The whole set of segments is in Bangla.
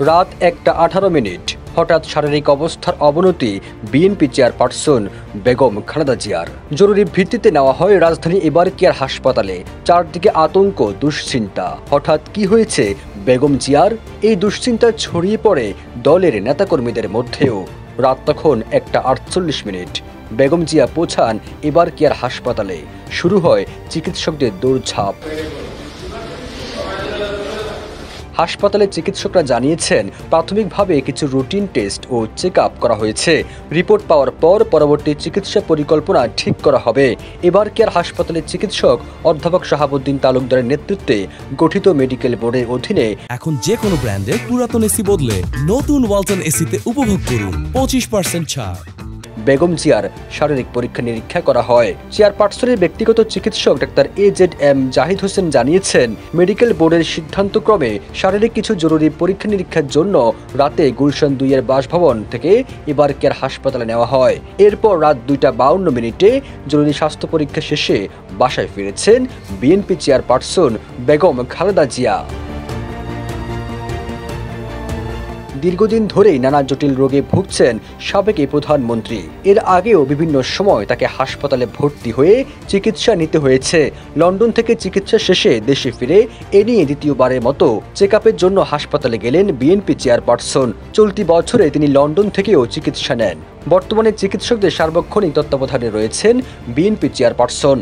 রাত 1:18 হঠাৎ শারীরিক অবস্থার অবনতি বিএনপি চেয়ারপারসন বেগম খালেদা জিয়ার। জরুরি ভিত্তিতে নেওয়া হয় রাজধানী এবারকিয়ার হাসপাতালে। চারদিকে আতঙ্ক, দুশ্চিন্তা। হঠাৎ কি হয়েছে বেগম জিয়ার? এই দুশ্চিন্তা ছড়িয়ে পড়ে দলের নেতাকর্মীদের মধ্যেও। রাত তখন 1:48। বেগম জিয়া পৌঁছান এবারকিয়ার হাসপাতালে। শুরু হয় চিকিৎসকদের দৌড়ঝাঁপ। হাসপাতালে চিকিৎসকরা জানিয়েছেন, প্রাথমিকভাবে কিছু রুটিন টেস্ট ও চেক আপ করা হয়েছে। রিপোর্ট পাওয়ার পর পরবর্তী চিকিৎসা পরিকল্পনা ঠিক করা হবে। এবারকিয়ার হাসপাতালের চিকিৎসক অধ্যাপক শাহাবুদ্দিন তালুকদারের নেতৃত্বে গঠিত মেডিকেল বোর্ডের অধীনে এখন যে কোনো ব্র্যান্ডের পুরাতন এসি বদলে নতুন ওয়ালটন এসিতে উপভোগ করুন 25% ছাড়। বেগম জিয়ার শারীরিক পরীক্ষা নিরীক্ষা করা হয়। চেয়ারপারসনের ব্যক্তিগত চিকিৎসক ডাক্তার AZM জাহিদ হোসেন জানিয়েছেন, মেডিকেল বোর্ডের সিদ্ধান্তক্রমে শারীরিক কিছু জরুরি পরীক্ষা নিরীক্ষার জন্য রাতে গুলশান 2 এর বাসভবন থেকে এবারকিয়ার হাসপাতালে নেওয়া হয়। এরপর রাত 2:52 জরুরি স্বাস্থ্য পরীক্ষা শেষে বাসায় ফিরেছেন বিএনপি চেয়ারপারসন বেগম খালেদা জিয়া। দীর্ঘদিন ধরেই নানা জটিল রোগে ভুগছেন সাবেক এই প্রধানমন্ত্রী। এর আগেও বিভিন্ন সময় তাকে হাসপাতালে ভর্তি হয়ে চিকিৎসা নিতে হয়েছে। লন্ডন থেকে চিকিৎসা শেষে দেশে ফিরে এ নিয়ে দ্বিতীয়বারের মতো চেক আপের জন্য হাসপাতালে গেলেন বিএনপি চেয়ারপারসন। চলতি বছরে তিনি লন্ডন থেকেও চিকিৎসা নেন। বর্তমানে চিকিৎসকদের সার্বক্ষণিক তত্ত্বাবধানে রয়েছেন বিএনপি চেয়ারপারসন।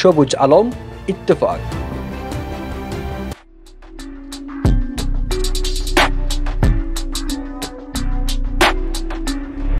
সবুজ আলম, ইত্তেফাক।